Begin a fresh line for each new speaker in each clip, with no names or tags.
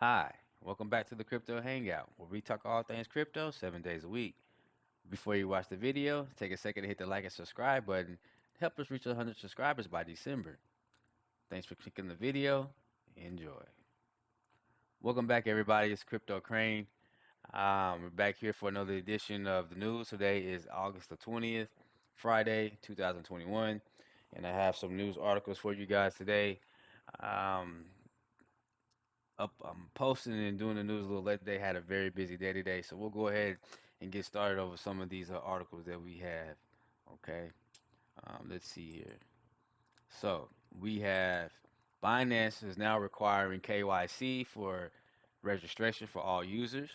Hi, welcome back to the Crypto Hangout, where we talk all things crypto 7 days a week. Before you watch the video, take a second to hit the like and subscribe button to help us reach 100 subscribers by December. Thanks for clicking the video. Enjoy. Welcome back, everybody. It's Crypto Crane. We're back here for another edition of the news. Today is August the 20th, Friday, 2021, and I have some news articles for you guys today. Um, I'm posting and doing the news a little late today. Had a very busy day today, so we'll go ahead and get started over some of these articles that we have. Okay, let's see here. So we have Binance is now requiring KYC for registration for all users.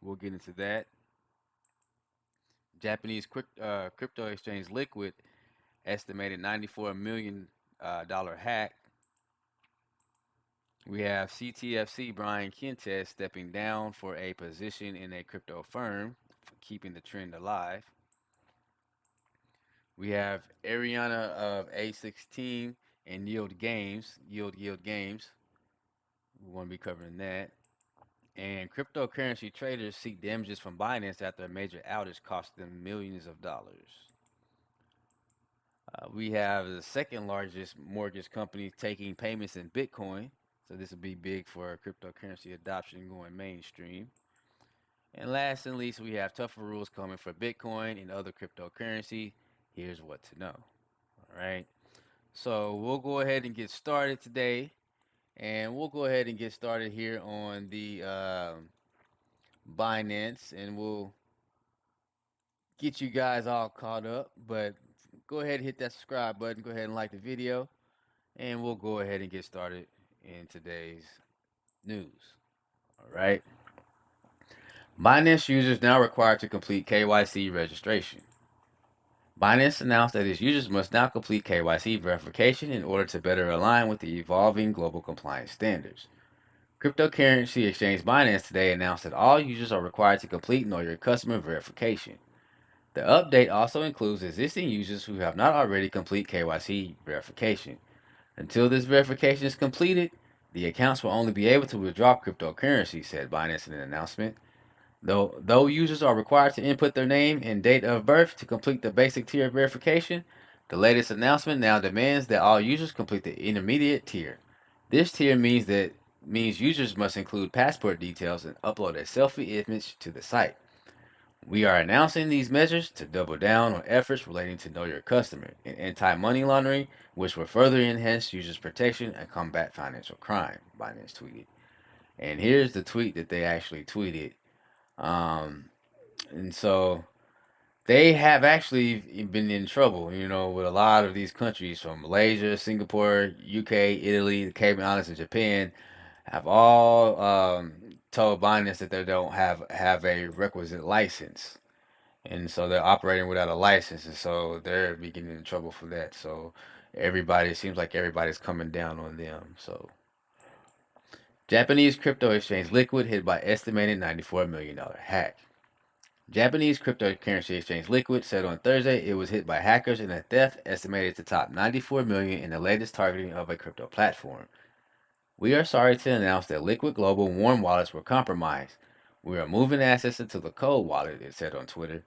We'll get into that. Japanese crypto exchange Liquid estimated $94 million hack. We have CTFC Brian Quintenz stepping down for a position in a crypto firm, for keeping the trend alive. We have Arianna of A16 and Yield Games. We want to be covering that. And cryptocurrency traders seek damages from Binance after a major outage cost them millions of dollars. We have the second largest mortgage company taking payments in Bitcoin. So this will be big for cryptocurrency adoption going mainstream. And last and least, we have tougher rules coming for Bitcoin and other cryptocurrency. Here's what to know. All right. So we'll go ahead and get started today. And we'll go ahead and get started here on the Binance. And we'll get you guys all caught up. But go ahead and hit that subscribe button. Go ahead and like the video. And we'll go ahead and get started in today's news. All right. Binance users now required to complete KYC registration. Binance announced that its users must now complete KYC verification in order to better align with the evolving global compliance standards. Cryptocurrency exchange Binance today announced that all users are required to complete Know Your Customer verification. The update also includes existing users who have not already complete KYC verification. Until this verification is completed, the accounts will only be able to withdraw cryptocurrency, said Binance in an announcement. Though users are required to input their name and date of birth to complete the basic tier verification, the latest announcement now demands that all users complete the intermediate tier. This tier means users must include passport details and upload a selfie image to the site. We are announcing these measures to double down on efforts relating to Know Your Customer and anti-money laundering, which will further enhance users' protection and combat financial crime, Binance tweeted. And here's the tweet that they actually tweeted. Um, and so they have actually been in trouble, with a lot of these countries from Malaysia, Singapore, UK, Italy, the Cayman Islands, and Japan have all told Binance that they don't have a requisite license. And so they're operating without a license, and so they're getting in trouble for that. So it seems like everybody's coming down on them. So Japanese crypto exchange Liquid hit by estimated $94 million hack. Japanese cryptocurrency exchange Liquid said on Thursday it was hit by hackers in a theft estimated to top 94 million in the latest targeting of a crypto platform. We are sorry to announce that Liquid Global warm wallets were compromised. We are moving assets into the cold wallet, it said on Twitter.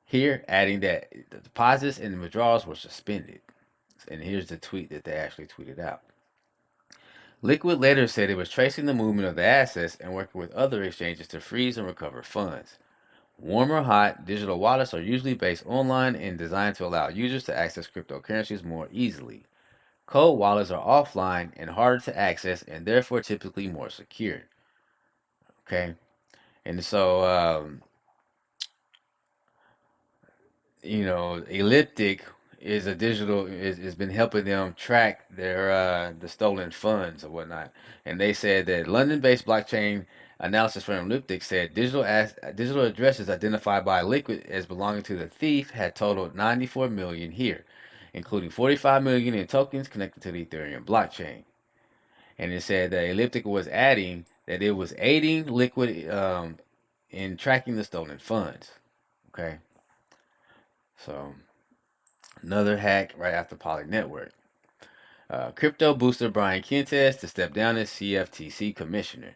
Here, adding that the deposits and the withdrawals were suspended. And here's the tweet that they actually tweeted out. Liquid later said it was tracing the movement of the assets and working with other exchanges to freeze and recover funds. Warm or hot, digital wallets are usually based online and designed to allow users to access cryptocurrencies more easily. Cold wallets are offline and harder to access and therefore typically more secure. Okay, and so Elliptic is a digital is been helping them track their the stolen funds or whatnot. And they said that London-based blockchain analysis firm Elliptic said digital addresses identified by Liquid as belonging to the thief had totaled 94 million here, including 45 million in tokens connected to the Ethereum blockchain. And it said that Elliptic was adding that it was aiding Liquid in tracking the stolen funds. Okay, so another hack right after Poly Network. Crypto booster Brian Quintenz to step down as CFTC commissioner.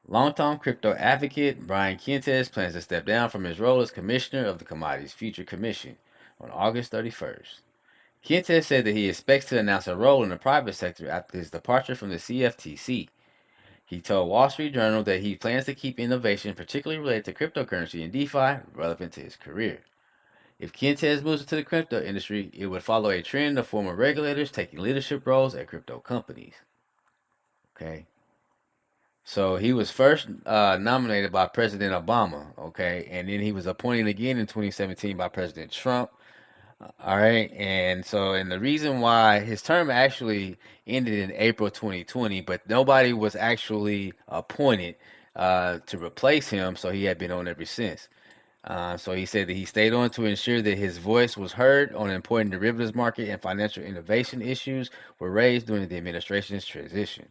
Longtime crypto advocate Brian Quintenz plans to step down from his role as commissioner of the Commodities Future Commission on August 31st. Quintenz said that he expects to announce a role in the private sector after his departure from the CFTC. He told Wall Street Journal that he plans to keep innovation, particularly related to cryptocurrency and DeFi, relevant to his career. If Quintenz moves into the crypto industry, it would follow a trend of former regulators taking leadership roles at crypto companies. Okay. So he was first nominated by President Obama, okay, and then he was appointed again in 2017 by President Trump. All right, and the reason why his term actually ended in April 2020, but nobody was actually appointed to replace him, so he had been on ever since. So he said that he stayed on to ensure that his voice was heard on important derivatives market and financial innovation issues were raised during the administration's transition.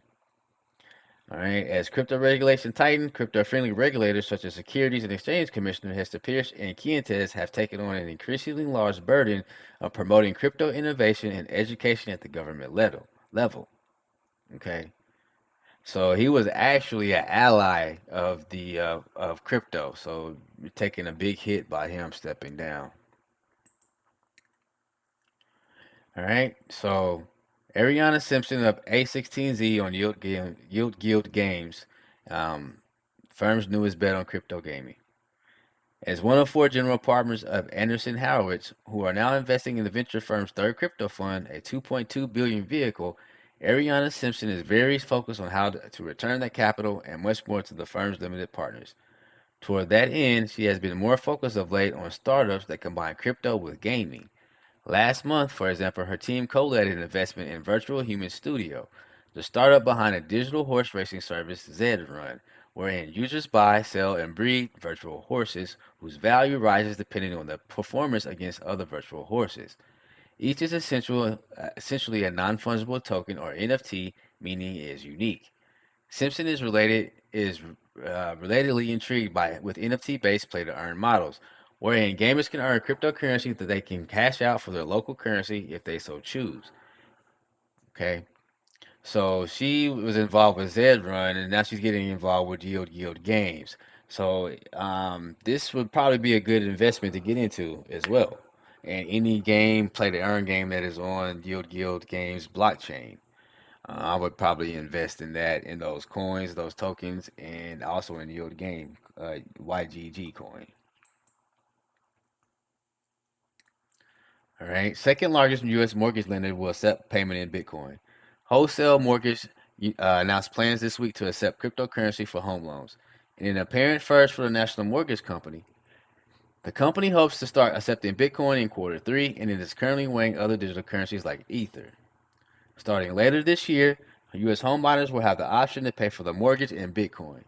All right, as crypto regulation tightened, crypto-friendly regulators such as Securities and Exchange Commissioner Hester Pierce and Quintenz have taken on an increasingly large burden of promoting crypto innovation and education at the government level. Okay, so he was actually an ally of the of crypto. So you're taking a big hit by him stepping down. All right, so Arianna Simpson of A16Z on Yield Guild Games, um, firm's newest bet on crypto gaming. As one of four general partners of Anderson Horowitz, who are now investing in the venture firm's third crypto fund, a 2.2 billion vehicle, Arianna Simpson is very focused on how to return that capital and much more to the firm's limited partners. Toward that end, she has been more focused of late on startups that combine crypto with gaming. Last month, for example, her team co-led an investment in Virtual Human Studio, the startup behind a digital horse racing service, Zrun, wherein users buy, sell, and breed virtual horses whose value rises depending on the performance against other virtual horses. Each is essentially a non-fungible token or NFT, meaning it is unique. Simpson is relatedly intrigued by with NFT-based play-to-earn models, wherein gamers can earn cryptocurrency that they can cash out for their local currency if they so choose. Okay, so she was involved with Zed Run, and now she's getting involved with Yield Games. So this would probably be a good investment to get into as well. And any game, play-to-earn game that is on Yield Games blockchain. I would probably invest in that, in those coins, those tokens, and also in Yield Game, YGG coin. All right. Second largest U.S. mortgage lender will accept payment in Bitcoin. Wholesale Mortgage announced plans this week to accept cryptocurrency for home loans. In an apparent first for the National Mortgage Company, the company hopes to start accepting Bitcoin in quarter three, and it is currently weighing other digital currencies like Ether. Starting later this year, U.S. homebuyers will have the option to pay for the mortgage in Bitcoin.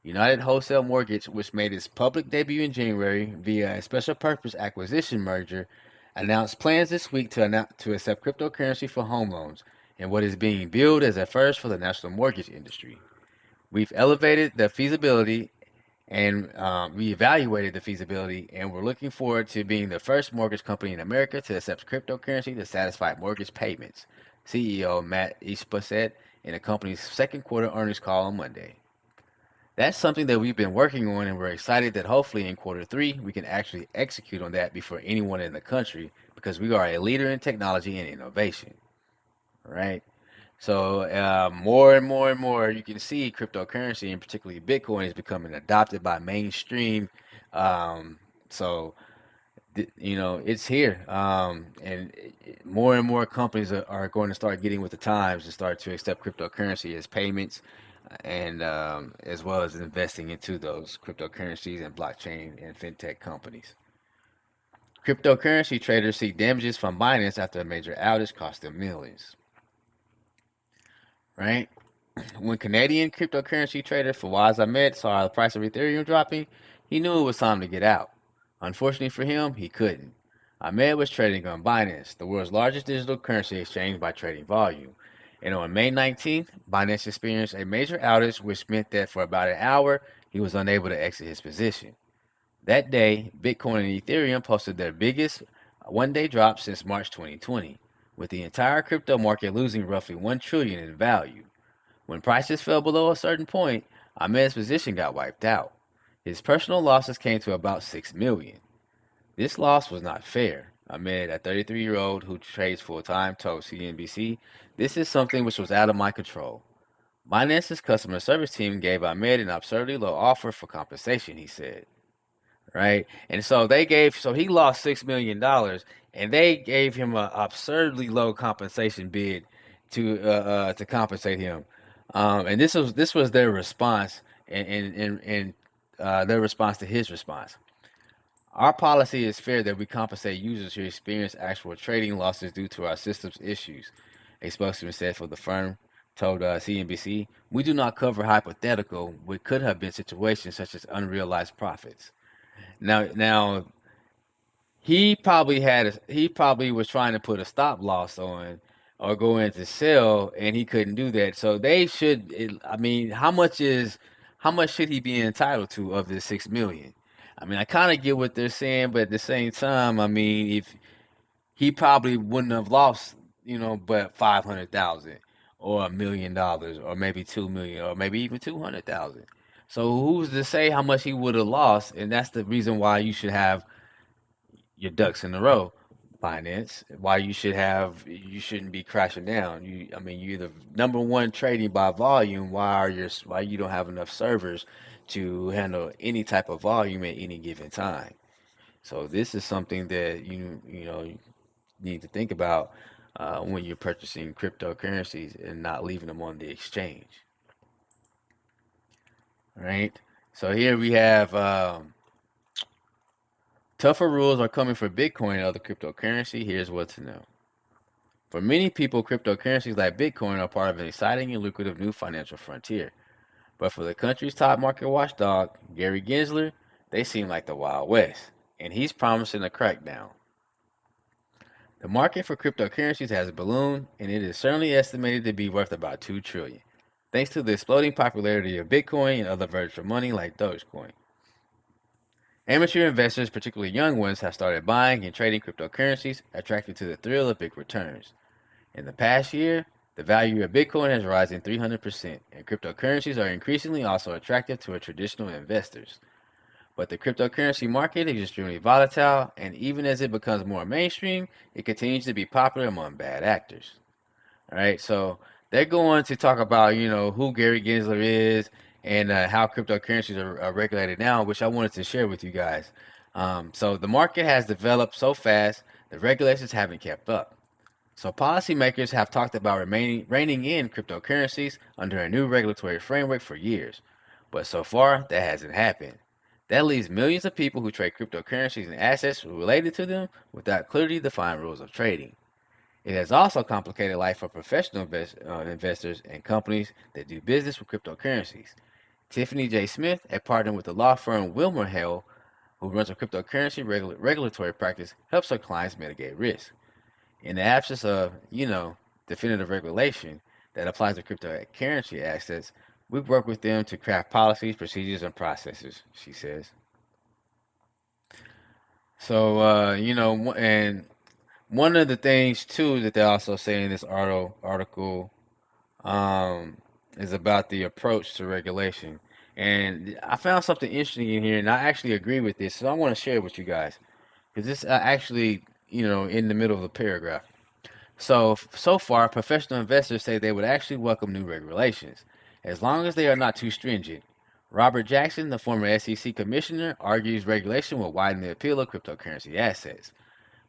United Wholesale Mortgage, which made its public debut in January via a special purpose acquisition merger, announced plans this week to accept cryptocurrency for home loans in what is being billed as a first for the national mortgage industry. We've elevated the feasibility and we evaluated the feasibility, and we're looking forward to being the first mortgage company in America to accept cryptocurrency to satisfy mortgage payments, CEO Matt Ishpa said in the company's second quarter earnings call on Monday. That's something that we've been working on, and we're excited that hopefully in quarter three we can actually execute on that before anyone in the country because we are a leader in technology and innovation. Right? So more and more and more, you can see cryptocurrency, and particularly Bitcoin, is becoming adopted by mainstream. Um, so it's here, and more and more companies are going to start getting with the times and start to accept cryptocurrency as payments, and as well as investing into those cryptocurrencies and blockchain and fintech companies. Cryptocurrency traders seek damages from Binance after a major outage cost them millions. Right? When Canadian cryptocurrency trader Fawaz Ahmed saw the price of Ethereum dropping, he knew it was time to get out. Unfortunately for him, he couldn't. Ahmed was trading on Binance, the world's largest digital currency exchange by trading volume. And on May 19th, Binance experienced a major outage, which meant that for about an hour, he was unable to exit his position. That day, Bitcoin and Ethereum posted their biggest one day drop since March 2020, with the entire crypto market losing roughly 1 trillion in value. When prices fell below a certain point, Ahmed's position got wiped out. His personal losses came to about 6 million. This loss was not fair. Ahmed, a 33-year-old who trades full-time, told CNBC, "This is something which was out of my control." Binance's customer service team gave Ahmed an absurdly low offer for compensation, he said. Right? And so he lost $6 million, and they gave him an absurdly low compensation bid to compensate him. And this was their response, and their response to his response. Our policy is fair that we compensate users who experience actual trading losses due to our system's issues, a spokesman said for the firm told CNBC. We do not cover hypothetical, what could have been situations such as unrealized profits. Now, he probably was trying to put a stop loss on or go in to sell, and he couldn't do that. So they should. I mean, how much should he be entitled to of this 6 million? I mean, I kind of get what they're saying, but at the same time, I mean, if he probably wouldn't have lost, but 500,000 or $1 million or maybe 2 million or maybe even 200,000. So who's to say how much he would have lost? And that's the reason why you should have your ducks in a row, finance. Why you shouldn't be crashing down. I mean, you're the number one trading by volume. Why you don't have enough servers to handle any type of volume at any given time? So this is something that you need to think about when you're purchasing cryptocurrencies and not leaving them on the exchange, right? So here we have tougher rules are coming for Bitcoin and other cryptocurrency. Here's what to know. For many people, cryptocurrencies like Bitcoin are part of an exciting and lucrative new financial frontier. But for the country's top market watchdog, Gary Gensler, they seem like the Wild West, and he's promising a crackdown. The market for cryptocurrencies has ballooned, and it is certainly estimated to be worth about 2 trillion, thanks to the exploding popularity of Bitcoin and other virtual money like Dogecoin. Amateur investors, particularly young ones, have started buying and trading cryptocurrencies, attracted to the thrill of big returns. In the past year, the value of Bitcoin has risen 300%, and cryptocurrencies are increasingly also attractive to traditional investors. But the cryptocurrency market is extremely volatile, and even as it becomes more mainstream, it continues to be popular among bad actors. All right, so they're going to talk about who Gary Gensler is and how cryptocurrencies are regulated now, which I wanted to share with you guys. So the market has developed so fast, the regulations haven't kept up. So policymakers have talked about reining in cryptocurrencies under a new regulatory framework for years, but so far that hasn't happened. That leaves millions of people who trade cryptocurrencies and assets related to them without clearly defined rules of trading. It has also complicated life for professional investors and companies that do business with cryptocurrencies. Tiffany J. Smith, a partner with the law firm Hale, who runs a cryptocurrency regulatory practice, helps her clients mitigate risk. In the absence of, definitive regulation that applies to cryptocurrency assets, we work with them to craft policies, procedures, and processes, she says. So, and one of the things too that they also say in this article um, is about the approach to regulation. And I found something interesting in here, and I actually agree with this, so I want to share it with you guys because this actually, in the middle of the paragraph. So far, professional investors say they would actually welcome new regulations, as long as they are not too stringent. Robert Jackson, the former SEC commissioner, argues regulation will widen the appeal of cryptocurrency assets.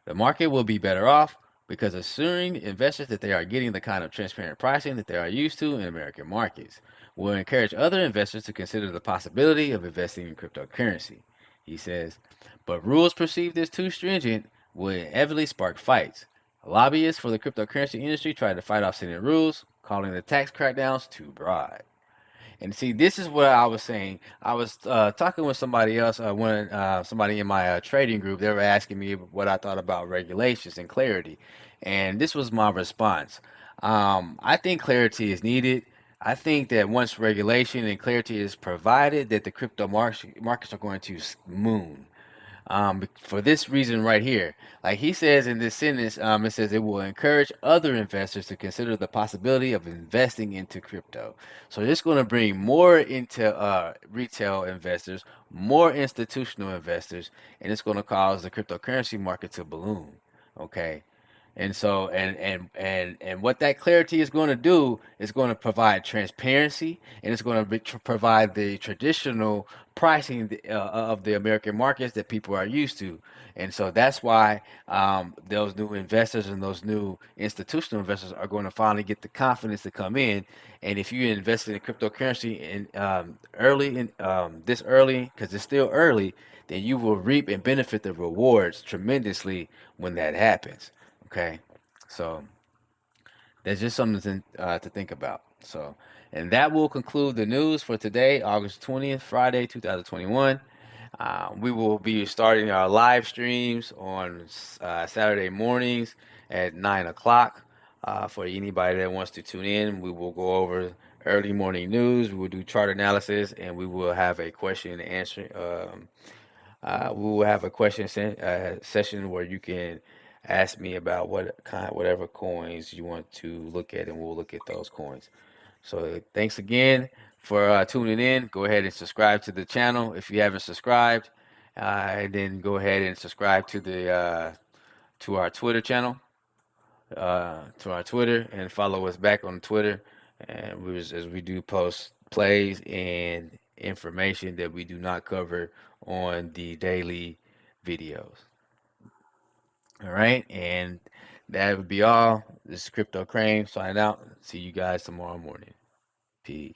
The market will be better off because assuring investors that they are getting the kind of transparent pricing that they are used to in American markets will encourage other investors to consider the possibility of investing in cryptocurrency, he says. But rules perceived as too stringent will inevitably spark fights. Lobbyists for the cryptocurrency industry tried to fight off Senate rules, calling the tax crackdowns too broad. And see, this is what I was saying. I was talking with somebody else, somebody in my trading group. They were asking me what I thought about regulations and clarity, and this was my response. I think clarity is needed. I think that once regulation and clarity is provided, that the crypto markets are going to moon. For this reason right here. Like he says in this sentence, it says it will encourage other investors to consider the possibility of investing into crypto. So it's going to bring more into retail investors, more institutional investors, and it's going to cause the cryptocurrency market to balloon. Okay. And so, and what that clarity is going to do is going to provide transparency, and it's going to provide the traditional pricing of the American markets that people are used to. And so that's why those new investors and those new institutional investors are going to finally get the confidence to come in. And if you invested in cryptocurrency in early in this early, because it's still early, then you will reap and benefit the rewards tremendously when that happens. Okay, so that's just something to think about. So, and that will conclude the news for today, August 20th, Friday, 2021. We will be starting our live streams on Saturday mornings at 9 o'clock. For anybody that wants to tune in, we will go over early morning news. We will do chart analysis, and we will have a question and answer. We will have a session where you can ask me about whatever coins you want to look at, and we'll look at those coins. So thanks again for tuning in. Go ahead and subscribe to the channel if you haven't subscribed, and then go ahead and subscribe to our Twitter channel, to our Twitter, and follow us back on Twitter. And as we do post plays and information that we do not cover on the daily videos. All right, and that would be all. This is Crypto Crane signing out. See you guys tomorrow morning. Peace.